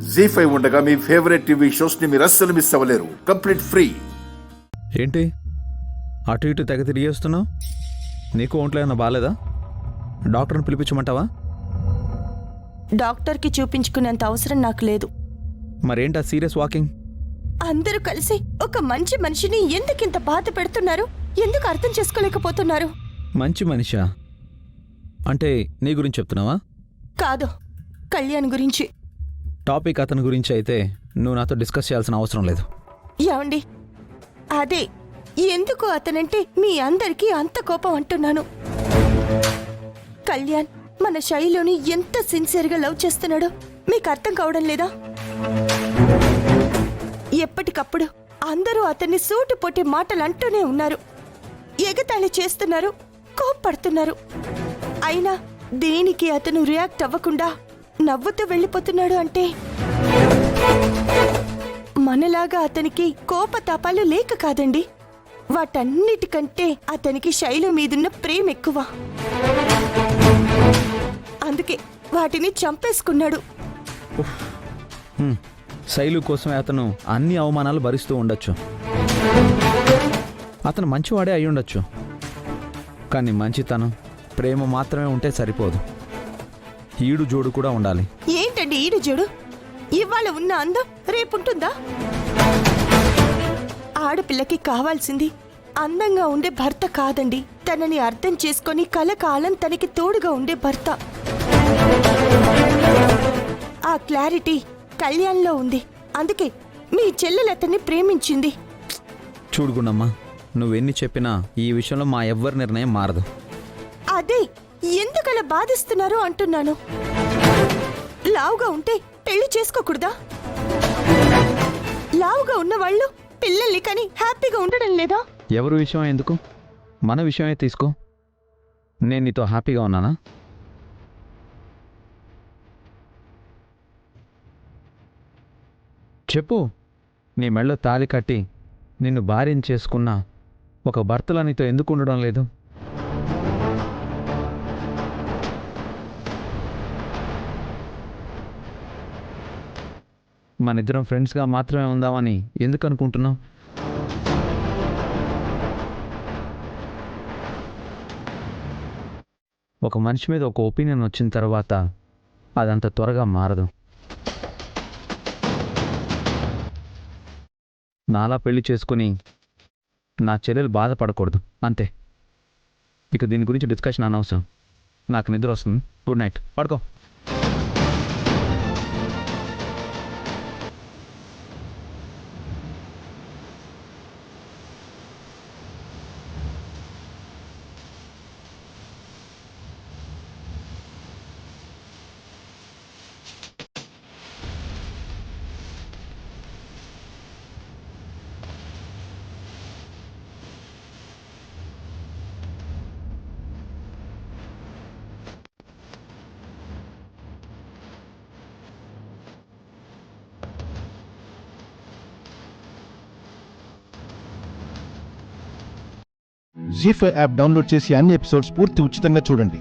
జీ5 ఉండగా మీ favourite TV shows ని మీరు అస్సలు మిస్ అవ్వలేరు. Complete free. ఏంటి అటు ఇటు తెగ తిరిగేస్తున్నావు? నీకు ఒంట్లో ఏమన్నా బాగాలేదా? డాక్టర్ని పిలిపించమంటావా? డాక్టర్కి చూపించుకునేంత అవసరం నాకు లేదు. మరేంటా సీరియస్ వాకింగ్? అందరూ కలిసి ఒక మంచి మనిషిని ఎందుకింత బాధ పెడుతున్నారు? ఎందుకు అర్థం చేసుకోలేకపోతున్నారు? మంచి మనిషా అంటే నీ గురించి చెప్తున్నావా? కాదు, కళ్యాణ్ గురించి. టాపిక్ అతని గురించి అయితే నువ్వు నాతో డిస్కస్ చేయాల్సిన అవసరం లేదు. ఏమండి, అదే ఎందుకు అతనంటే మీ అందరికీ అంత కోపం అంటున్నాను. కళ్యాణ్ మన శైలుని ఎంత సిన్సియర్గా లవ్ చేస్తున్నాడో మీకు అర్థం కావడం లేదా? ఎప్పటికప్పుడు అందరూ అతన్ని సూటు పొట్టి మాటలు అంటూనే ఉన్నారు, ఎగతాళి చేస్తున్నారు, కోప్పడుతున్నారు. అయినా దేనికి అతను రియాక్ట్ అవ్వకుండా నవ్వుతూ వెళ్ళిపోతున్నాడు అంటే మనలాగా అతనికి కోపతాపాలు లేక కాదండి. వాటన్నిటికంటే అతనికి శైలు మీదున్న ప్రేమ ఎక్కువ. అందుకే వాటిని చంపేసుకున్నాడు. శైలు కోసమే అతను అన్ని అవమానాలు భరిస్తూ ఉండొచ్చు. అతను మంచివాడే అయి ఉండొచ్చు. కానీ మంచితనం, ప్రేమ మాత్రమే ఉంటే సరిపోదు. ఈడు జోడు కూడా ఉండాలి. ఏంటండి ఈడు జోడు? ఇవాళ ఉన్న అందం రేపుంటుందా? ఆడపిల్లకి కావాల్సింది అందంగా ఉండే భర్త కాదండి, తనని అర్థం చేసుకొని కలకాలం తనకి తోడుగా ఉండే భర్త. ఆ క్లారిటీ కళ్యాణ్లో ఉంది. అందుకే మీ చెల్లెలు అతన్ని ప్రేమించింది. చూడుగుండమ్మా, నువ్వెన్ని చెప్పినా ఈ విషయంలో మా ఎవ్వరి నిర్ణయం మారదు. అదే ఎందుకలా బాధిస్తున్నారు అంటున్నాను. లావుగా ఉంటే పెళ్లి చేసుకోకూడదా? లావుగా ఉన్న వాళ్ళు పిల్లల్ని కని హ్యాపీగా ఉండడం లేదా? ఎవరి విషయం ఎందుకు, మన విషయమే తీసుకో. నేను నీతో హ్యాపీగా ఉన్నానా? చెప్పు. నీ మెళ్ళో తాళి కట్టి నిన్ను భార్యను చేసుకున్న ఒక భర్తలా నీతో ఎందుకు ఉండడం లేదు? మనిద్దరం ఫ్రెండ్స్గా మాత్రమే ఉందామని ఎందుకు అనుకుంటున్నావు? ఒక మనిషి మీద ఒక ఒపీనియన్ వచ్చిన తర్వాత అదంత త్వరగా మారదు. నాలా పెళ్లి చేసుకుని నా చెల్లెలు బాధపడకూడదు, అంతే. ఇక దీని గురించి డిస్కషన్ అనవసరం. నాకు నిద్ర వస్తుంది. గుడ్ నైట్, పడుకో. జీ5 యాప్ డౌన్లోడ్ చేసి అన్ని ఎపిసోడ్స్ పూర్తి ఉచితంగా చూడండి.